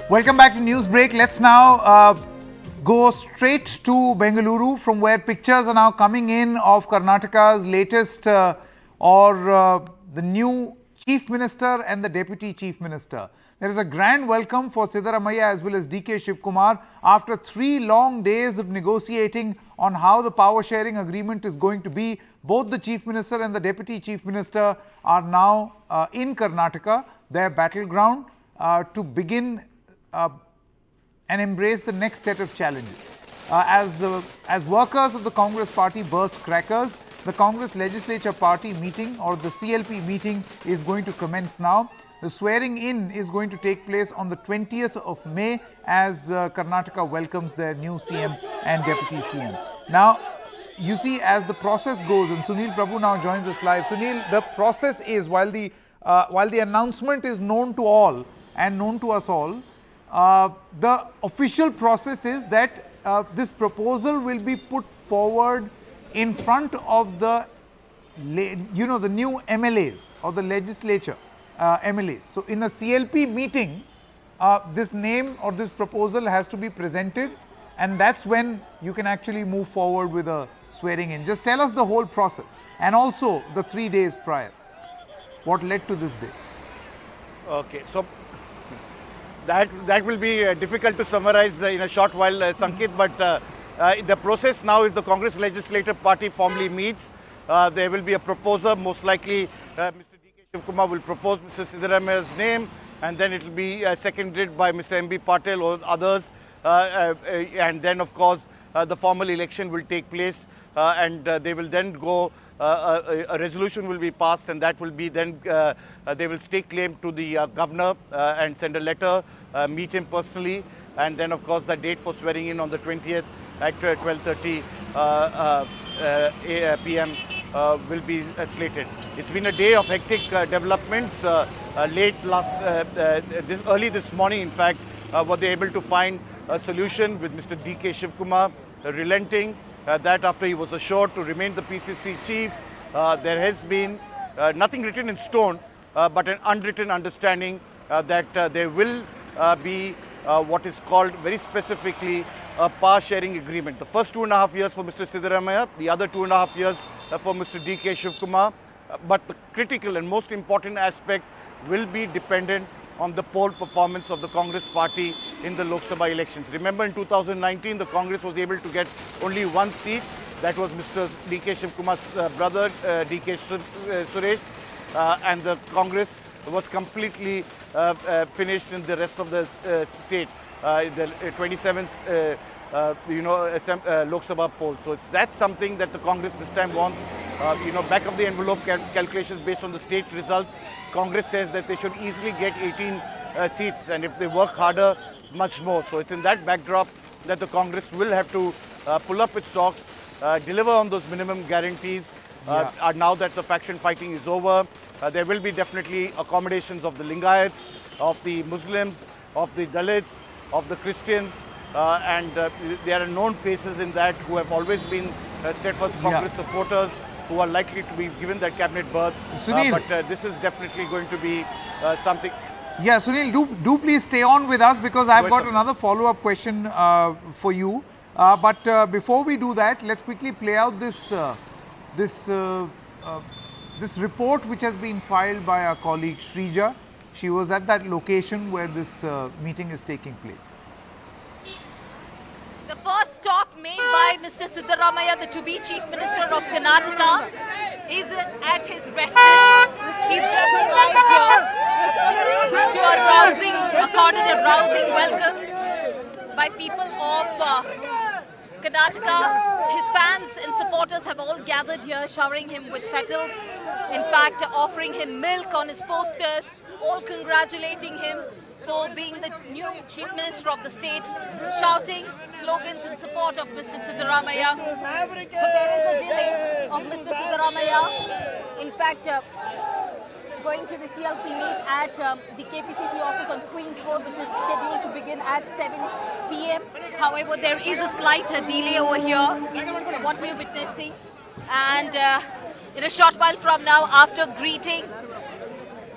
Welcome back to Newsbreak. Let's now go straight to Bengaluru, from where pictures are now coming in of Karnataka's latest the new Chief Minister and the Deputy Chief Minister. There is a grand welcome for Siddaramaiah as well as DK Shivakumar after 3 long days of negotiating on how the power sharing agreement is going to be. Both the Chief Minister and the Deputy Chief Minister are now in Karnataka, their battleground, to begin and embrace the next set of challenges. As workers of the Congress party burst crackers, the Congress Legislature Party meeting, or the CLP meeting, is going to commence now. The swearing in is going to take place on the 20th of May as Karnataka welcomes their new CM and Deputy CM. Now, you see, as the process goes, and Sunil Prabhu now joins us live. Sunil, the process is, while the announcement is known to all and known to us all, the official process is that this proposal will be put forward in front of the new MLAs or the legislature MLAs. So in a CLP meeting, this name or this proposal has to be presented, and that's when you can actually move forward with a swearing in. Just tell us the whole process, and also the 3 days prior, what led to this day. Okay, so that will be difficult to summarize in a short while, Sankit, but the process now is the Congress Legislative Party formally meets. There will be a proposer, most likely Mr. DK Shivakumar will propose Mr. Siddaramaiah's name, and then it will be seconded by Mr. MB Patel or others, and then of course the formal election will take place, and they will then go, a resolution will be passed, and that will be then, they will stake claim to the governor and send a letter, meet him personally, and then of course the date for swearing in on the 20th at 12:30 p.m. Will be slated. It's been a day of hectic developments. Early this morning, in fact, were they able to find a solution with Mr. DK Shivakumar relenting that after he was assured to remain the PCC chief. There has been nothing written in stone, but an unwritten understanding that there will be what is called very specifically a power sharing agreement. The first 2.5 years for Mr. Siddaramaiah, the other 2.5 years for Mr. DK Shivakumar. But the critical and most important aspect will be dependent on the poll performance of the Congress party in the Lok Sabha elections. Remember, in 2019, the Congress was able to get only 1 seat. That was Mr. DK Shivakumar's brother, DK Suresh, and the Congress was completely finished in the rest of the state, the 27th Lok Sabha poll. So that's something that the Congress this time wants. Back of the envelope calculations based on the state results, Congress says that they should easily get 18 seats, and if they work harder, much more. So it's in that backdrop that the Congress will have to pull up its socks, deliver on those minimum guarantees. Now that the faction fighting is over, there will be definitely accommodations of the Lingayats, of the Muslims, of the Dalits, of the Christians, and there are known faces in that who have always been steadfast Congress supporters, who are likely to be given that cabinet berth. But this is definitely going to be something. Yeah, Sunil, do please stay on with us, because I've got another follow-up question for you. But before we do that, let's quickly play out this report which has been filed by our colleague Shrija. She was at that location where this meeting is taking place. The first stop made by Mr. Siddaramaiah, the to-be Chief Minister of Karnataka, is at his residence. He's just arrived here to accorded a rousing welcome by people of Karnataka. His fans and supporters have all gathered here, showering him with petals. In fact, offering him milk on his posters, all congratulating him for being the new Chief Minister of the state, shouting slogans in support of Mr. Siddaramaiah. So there is a delay of Mr. Siddaramaiah. In fact, going to the CLP meet at the KPCC office on Queen's Road, which is scheduled to begin at 7 p.m. However, there is a slight delay over here, what we're witnessing. And in a short while from now, after greeting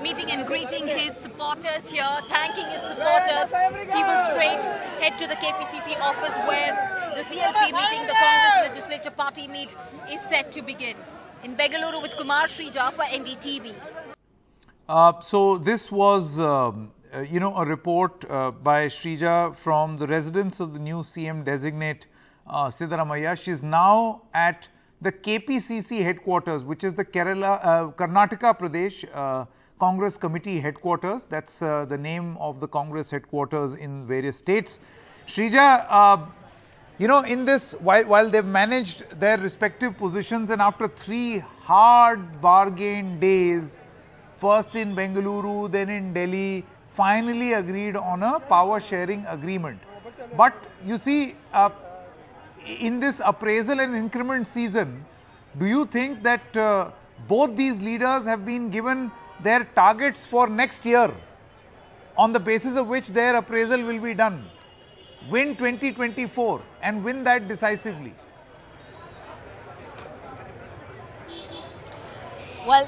meeting and greeting his supporters here, thanking his supporters. He will straight head to the KPCC office where the CLP meeting, the Congress Legislature Party meet, is set to begin. In Bengaluru with Kumar Shrija for NDTV. So this was, a report by Shrija from the residence of the new CM designate Siddaramaiah. She's now at the KPCC headquarters, which is the Karnataka Pradesh Congress Committee headquarters. That's the name of the Congress headquarters in various states. Shrija, in this, while they've managed their respective positions and after 3 hard bargain days, first in Bengaluru, then in Delhi, finally agreed on a power sharing agreement. But you see, in this appraisal and increment season, do you think that both these leaders have been given their targets for next year on the basis of which their appraisal will be done? Win 2024 and win that decisively. Well,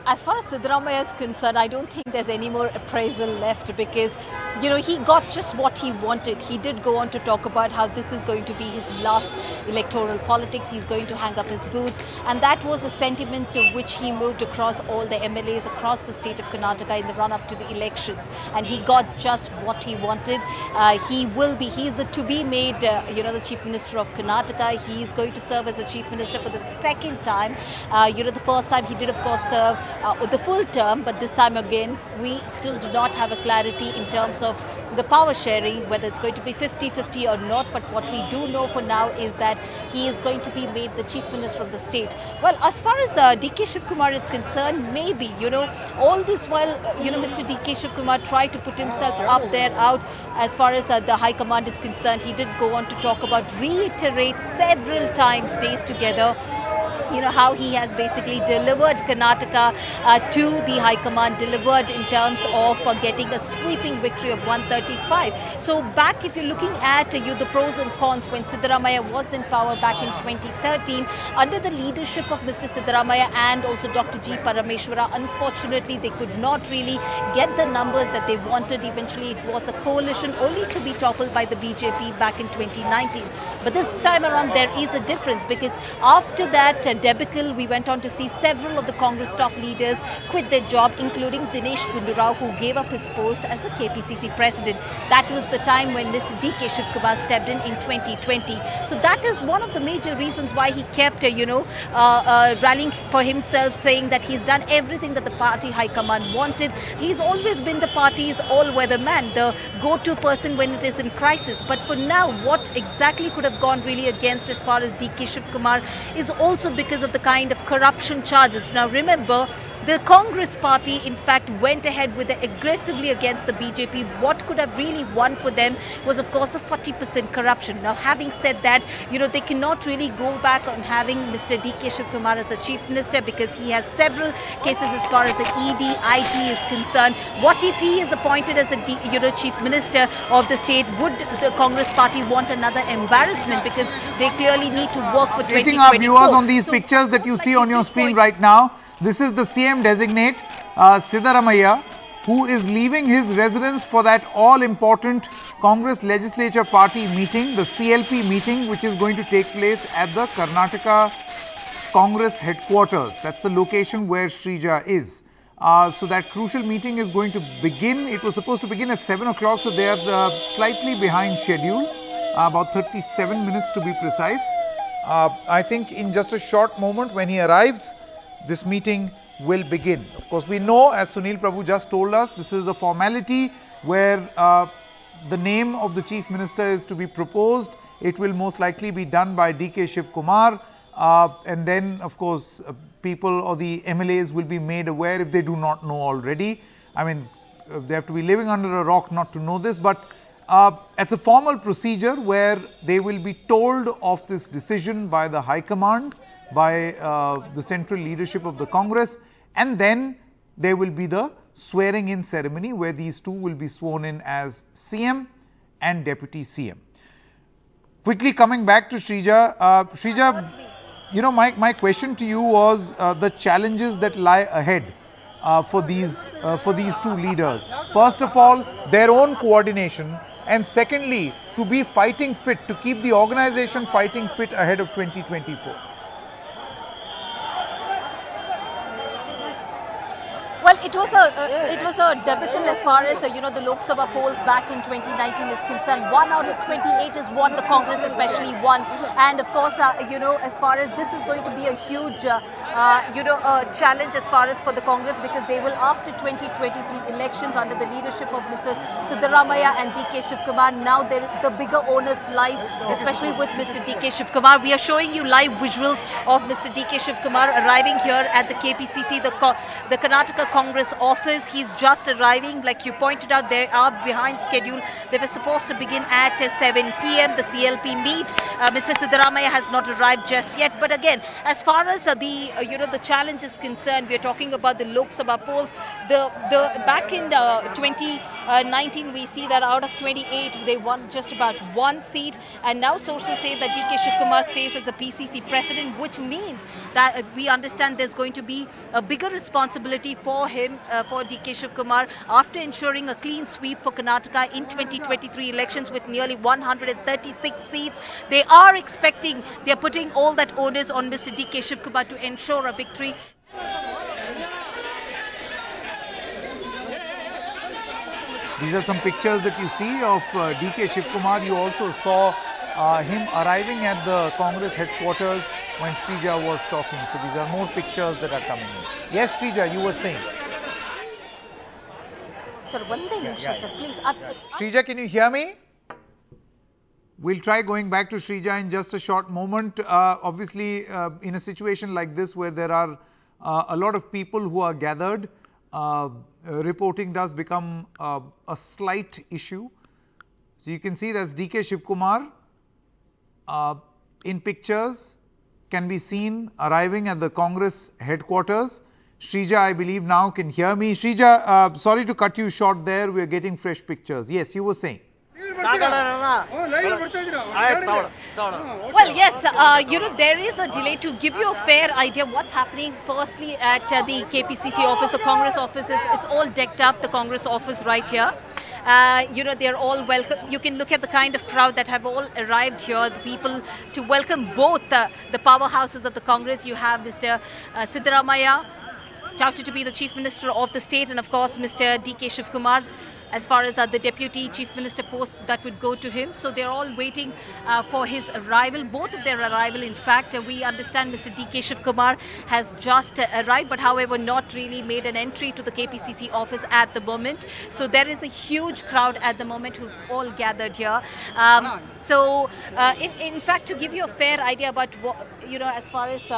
as far as Siddaramaiah is concerned, I don't think there's any more appraisal left because, he got just what he wanted. He did go on to talk about how this is going to be his last electoral politics. He's going to hang up his boots. And that was a sentiment to which he moved across all the MLAs across the state of Karnataka in the run-up to the elections. And he got just what he wanted. He's a to-be-made, the Chief Minister of Karnataka. He's going to serve as the Chief Minister for the second time. The first time he did, of course, serve the full term, but this time again, we still do not have a clarity in terms of the power sharing, whether it's going to be 50-50 or not. But what we do know for now is that he is going to be made the Chief Minister of the state. Well, as far as DK Shivakumar is concerned, maybe, all this while, Mr. DK Shivakumar tried to put himself out as far as the High Command is concerned. He did go on to talk about, reiterate several times, days together, how he has basically delivered Karnataka to the High Command, delivered in terms of getting a sweeping victory of 135. So back, if you're looking at the pros and cons, when Siddaramaiah was in power back in 2013, under the leadership of Mr. Siddaramaiah and also Dr. G. Parameshwara, unfortunately, they could not really get the numbers that they wanted. Eventually, it was a coalition only to be toppled by the BJP back in 2019. But this time around, there is a difference because after that debacle, we went on to see several of the Congress top leaders quit their job, including Dinesh Gundurao, who gave up his post as the KPCC president. That was the time when Mr. DK Shivakumar stepped in 2020. So that is one of the major reasons why he kept, rallying for himself, saying that he's done everything that the party high command wanted. He's always been the party's all-weather man, the go-to person when it is in crisis. But for now, what exactly could have gone really against as far as DK Shivakumar is also because of the kind of corruption charges. Now remember, the Congress party in fact went ahead with aggressively against the BJP. What could have really won for them was of course the 40% corruption. Now having said that, they cannot really go back on having Mr. DK Shivakumar as the Chief Minister because he has several cases as far as the ED, IT is concerned. What if he is appointed as the Chief Minister of the state? Would the Congress party want another embarrassment because they clearly need to work for 2024? Our viewers on these pictures that you see on your screen right now, this is the CM designate Siddaramaiah, who is leaving his residence for that all-important Congress Legislature Party meeting, the CLP meeting, which is going to take place at the Karnataka Congress headquarters. That's the location where Shrija is. So that crucial meeting is going to begin. It was supposed to begin at 7 o'clock, so they are slightly behind schedule, about 37 minutes to be precise. I think in just a short moment when he arrives, this meeting will begin. Of course, we know, as Sunil Prabhu just told us, this is a formality where the name of the Chief Minister is to be proposed. It will most likely be done by DK Shivakumar, and then, of course, people or the MLAs will be made aware if they do not know already. I mean, they have to be living under a rock not to know this, but it's a formal procedure where they will be told of this decision by the High Command, by the central leadership of the Congress, and then there will be the swearing in ceremony where these two will be sworn in as CM and Deputy CM. Quickly coming back to Shrija, Shrija, my question to you was the challenges that lie ahead. for these two leaders. First of all, their own coordination, and secondly, to be fighting fit, to keep the organization fighting fit ahead of 2024. Well, it was a debacle as far as the Lok Sabha polls back in 2019 is concerned. 1 out of 28 is what the Congress especially won, and of course, as far as this is going to be a huge, challenge as far as for the Congress, because they will, after 2023 elections under the leadership of Mr. Siddaramaiah and DK Shivakumar, now the bigger onus lies, especially with Mr. DK Shivakumar. We are showing you live visuals of Mr. DK Shivakumar arriving here at the KPCC, the Karnataka Congress office. He's just arriving. Like you pointed out, they are behind schedule. They were supposed to begin at 7 p.m. the CLP meet. Mr. Siddaramaiah has not arrived just yet. But again, as far as the challenge is concerned, we are talking about the Lok Sabha polls. Back in 2019, we see that out of 28, they won just about 1 seat, and now sources say that DK Shivakumar stays as the PCC president, which means that we understand there's going to be a bigger responsibility for him, for DK Shivakumar, after ensuring a clean sweep for Karnataka in 2023 elections with nearly 136 seats. They are putting all that onus on Mr. DK Shivakumar to ensure a victory. These are some pictures that you see of DK Shivakumar. You also saw him arriving at the Congress headquarters when Srija was talking. So these are more pictures that are coming in. Yes, Srija, you were saying. Sir, one thing, sir, please. Srija, can you hear me? We'll try going back to Srija in just a short moment. Obviously, in a situation like this where there are a lot of people who are gathered, reporting does become a slight issue. So you can see that's DK Shivakumar in pictures, can be seen arriving at the Congress headquarters. Srija, I believe now can hear me. Srija, sorry to cut you short there. We are getting fresh pictures. Yes, you were saying. Well, yes, there is a delay. To give you a fair idea what's happening, firstly at the KPCC office, the Congress office, it's all decked up, the Congress office right here. They're all welcome. You can look at the kind of crowd that have all arrived here, the people to welcome both the powerhouses of the Congress. You have Mr. Siddaramaiah, touted to be the Chief Minister of the state, and of course Mr. DK Shivakumar, as far as the Deputy Chief Minister post that would go to him. So they're all waiting for his arrival, both of their arrival. In fact, we understand Mr. DK Shivakumar has just arrived, but however not really made an entry to the KPCC office at the moment. So there is a huge crowd at the moment who've all gathered here. In fact, to give you a fair idea about what, as far as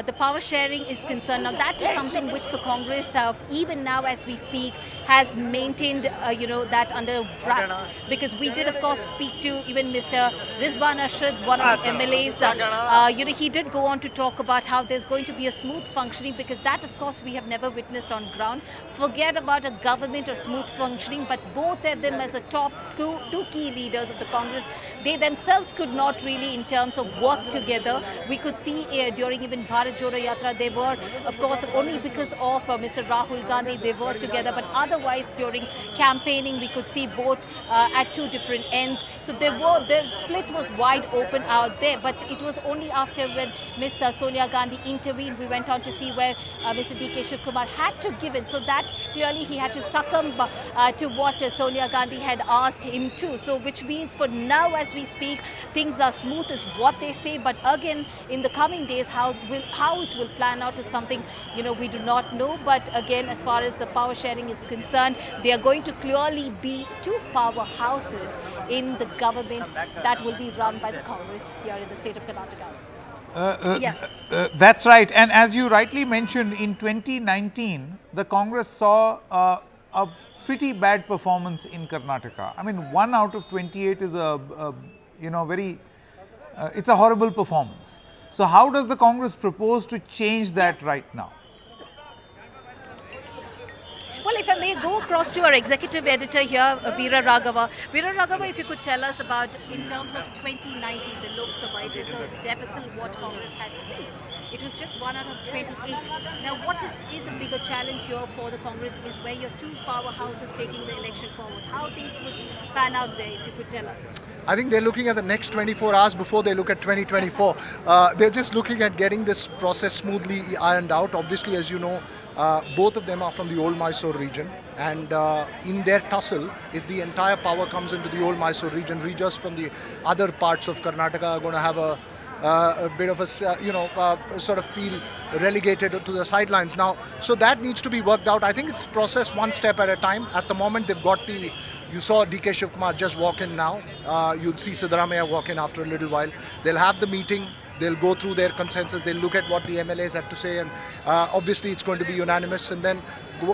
the power sharing is concerned. Now that is something which the Congress, even now as we speak, has maintained, that under wraps. Because we did, of course, speak to even Mr. Rizwan Arshad, one of the MLAs. He did go on to talk about how there's going to be a smooth functioning, because that, of course, we have never witnessed on ground. Forget about a government or smooth functioning, but both of them as a top two key leaders of the Congress, they themselves could not really, in terms of work together. We could see during even Bharat Jodo Yatra, they were, of course, only because of Mr. Rahul Gandhi, they were together. But otherwise, during campaigning, we could see both at two different ends. So their split was wide open out there. But it was only after when Ms. Sonia Gandhi intervened, we went on to see where Mr. DK Shivakumar had to give in. So that clearly he had to succumb to what Sonia Gandhi had asked him to. So which means for now, as we speak, things are smooth is what they say. But again, in the coming days, how it will plan out is something we do not know. But again, as far as the power sharing is concerned, they are going to clearly be two powerhouses in the government that will be run by the Congress here in the state of Karnataka. Yes. That's right. And as you rightly mentioned, in 2019, the Congress saw a pretty bad performance in Karnataka. I mean, 1 out of 28 is it's a horrible performance. So how does the Congress propose to change that right now? Well, if I may go across to our executive editor here, Veera Raghava. Veera Raghava, if you could tell us about, in terms of 2019, the Lok Sabha, it was a debacle what Congress had seen. It was just 1 out of 28. Now, what is a bigger challenge here for the Congress is where your two powerhouses taking the election forward. How things would pan out there, if you could tell us. I think they're looking at the next 24 hours before they look at 2024. They're just looking at getting this process smoothly ironed out. Obviously, as you know, both of them are from the old Mysore region, and in their tussle, if the entire power comes into the old Mysore region, regions from the other parts of Karnataka are going to have a bit of a, sort of feel relegated to the sidelines now. So that needs to be worked out. I think it's processed one step at a time. At the moment, they've got you saw DK Shivakumar just walk in now. You'll see Siddaramaiah walk in after a little while. They'll have the meeting. They'll go through their consensus. They'll look at what the MLAs have to say, and obviously it's going to be unanimous. And then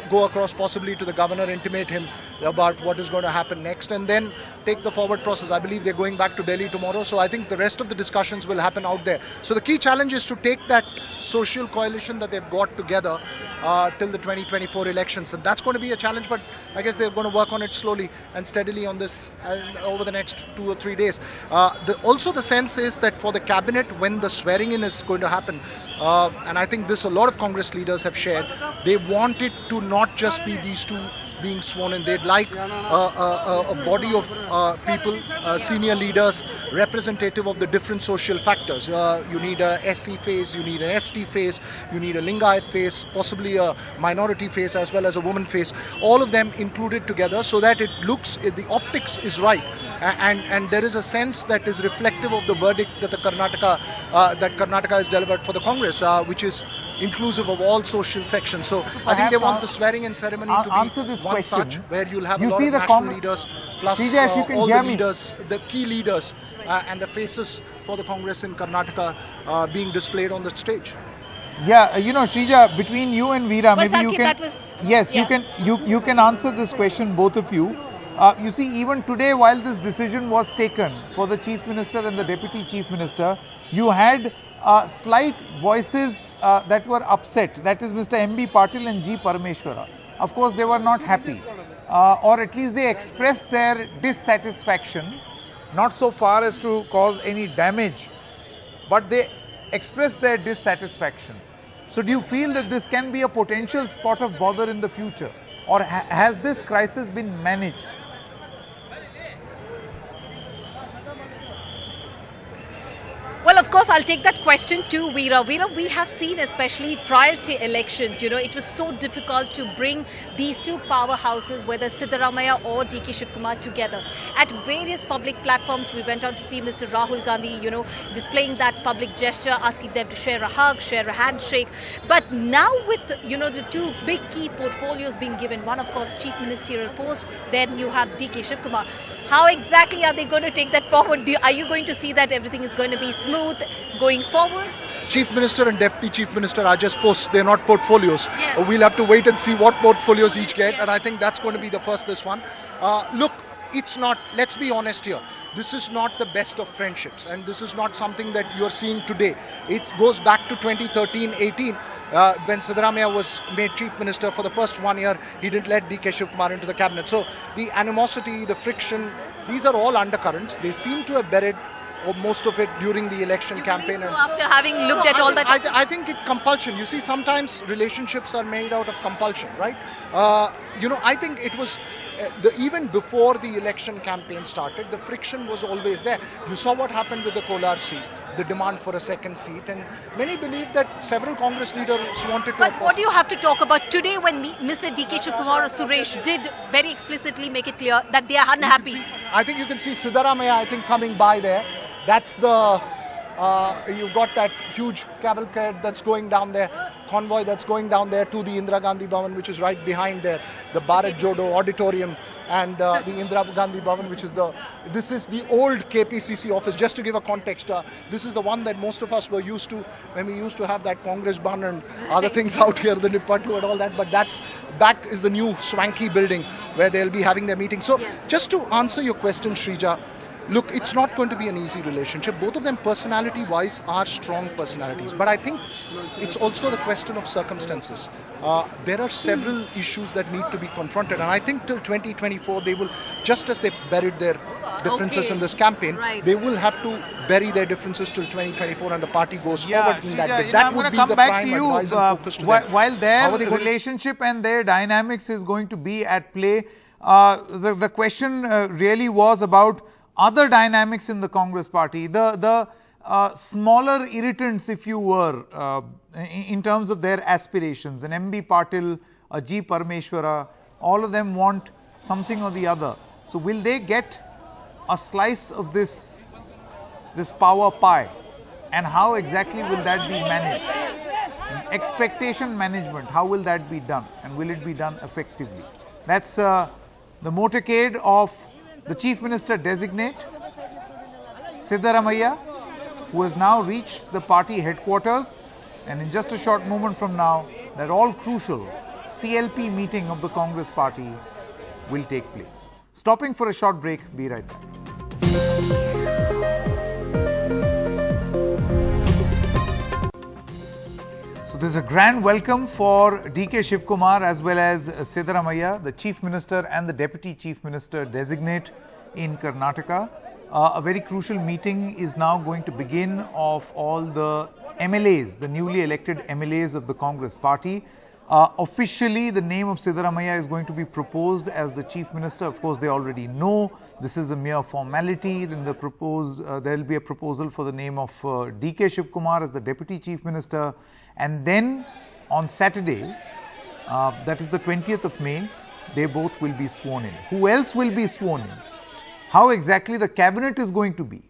go across possibly to the governor, intimate him about what is going to happen next, and then take the forward process. I believe they're going back to Delhi tomorrow, so I think the rest of the discussions will happen out there. So the key challenge is to take that social coalition that they've got together till the 2024 elections, and that's going to be a challenge, but I guess they're going to work on it slowly and steadily on this over the next 2 or 3 days. Also the sense is that for the cabinet, when the swearing in is going to happen, and I think this a lot of Congress leaders have shared, they want it to not just be these two being sworn in. They'd like a body of people, senior leaders, representative of the different social factors. You need a SC face, you need an ST face, you need a Lingayat face, possibly a minority face as well as a woman face. All of them included together so that it looks, the optics is right, and there is a sense that is reflective of the verdict that Karnataka has delivered for the Congress, which is inclusive of all social sections. So I think they want the swearing in ceremony to be one such where you'll have a lot of national leaders plus all the leaders, the key leaders and the faces for the Congress in Karnataka being displayed on the stage. Yeah, Shrija, between you and Veera, maybe Sakit, you can. You can answer this question, both of you. You see, even today, while this decision was taken for the Chief Minister and the Deputy Chief Minister, you had slight voices that were upset. That is Mr. M.B. Patil and G. Parameshwara. Of course, they were not happy, or at least they expressed their dissatisfaction, not so far as to cause any damage, but they expressed their dissatisfaction. So do you feel that this can be a potential spot of bother in the future, or has this crisis been managed? Well, of course, I'll take that question to Veera. Veera, we have seen, especially prior to elections, it was so difficult to bring these two powerhouses, whether Siddaramaiah or DK Shivakumar, together. At various public platforms, we went out to see Mr. Rahul Gandhi, displaying that public gesture, asking them to share a hug, share a handshake. But now with, the two big key portfolios being given, one, of course, Chief Ministerial post, then you have DK Shivakumar. How exactly are they going to take that forward? Are you going to see that everything is going to be smooth going forward? Chief Minister and Deputy Chief Minister are just posts, they're not portfolios. Yeah. We'll have to wait and see what portfolios each get, and I think that's going to be this one. Look, it's not, let's be honest here, this is not the best of friendships, and this is not something that you're seeing today. It goes back to 2013-18 when Siddaramaiah was made Chief Minister. For the first 1 year, he didn't let DK Shivakumar into the cabinet. So the animosity, the friction, these are all undercurrents. They seem to have buried or most of it during the election campaign. So after having looked at all that, I think it's compulsion. You see, sometimes relationships are made out of compulsion, right? I think it was even before the election campaign started, the friction was always there. You saw what happened with the Kolar seat, the demand for a second seat, and many believe that several Congress leaders wanted to. But what do you have to talk about today when Mr. DK Shivakumar or Suresh did very explicitly make it clear that they are unhappy? I think you can see Siddaramaiah, coming by there. That's the, you've got that huge cavalcade that's going down there, convoy that's going down there to the Indira Gandhi Bhavan, which is right behind there, the Bharat Jodo Auditorium, and the Indira Gandhi Bhavan, which is this is the old KPCC office. Just to give a context, this is the one that most of us were used to when we used to have that Congress bun and other things out here, the Nippatu and all that, but that's back is the new swanky building where they'll be having their meeting. So just to answer your question, Shrija, Look, it's not going to be an easy relationship. Both of them, personality-wise, are strong personalities. But I think it's also the question of circumstances. There are several issues that need to be confronted. And I think till 2024, they will, just as they buried their differences in this campaign, they will have to bury their differences till 2024 and the party goes forward in that bit. That would be the prime advice and focus to them. While their relationship and their dynamics is going to be at play, the question really was about other dynamics in the Congress party, the smaller irritants, if you were, in terms of their aspirations. An MB Patil, a G Parameshwara, all of them want something or the other. So will they get a slice of this power pie, and how exactly will that be managed? Expectation management, how will that be done, and will it be done effectively? That's the motorcade of the Chief Minister designate, Siddaramaiah, who has now reached the party headquarters, and in just a short moment from now, that all crucial CLP meeting of the Congress party will take place. Stopping for a short break, be right back. So there's a grand welcome for DK Shivakumar as well as Siddaramaiah, the Chief Minister and the Deputy Chief Minister designate in Karnataka. A very crucial meeting is now going to begin of all the MLAs, the newly elected MLAs of the Congress party. Officially, the name of Siddaramaiah is going to be proposed as the Chief Minister. Of course, they already know this is a mere formality. Then there will be a proposal for the name of DK Shivakumar as the Deputy Chief Minister. And then on Saturday, that is the 20th of May, they both will be sworn in. Who else will be sworn in? How exactly the cabinet is going to be?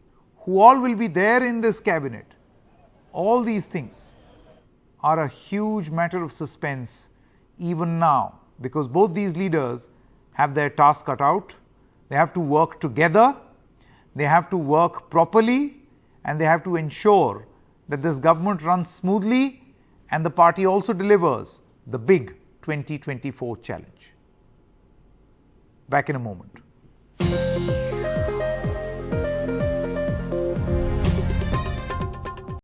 Who all will be there in this cabinet? All these things are a huge matter of suspense even now, because both these leaders have their task cut out. They have to work together, they have to work properly, and they have to ensure that this government runs smoothly and the party also delivers the big 2024 challenge. Back in a moment.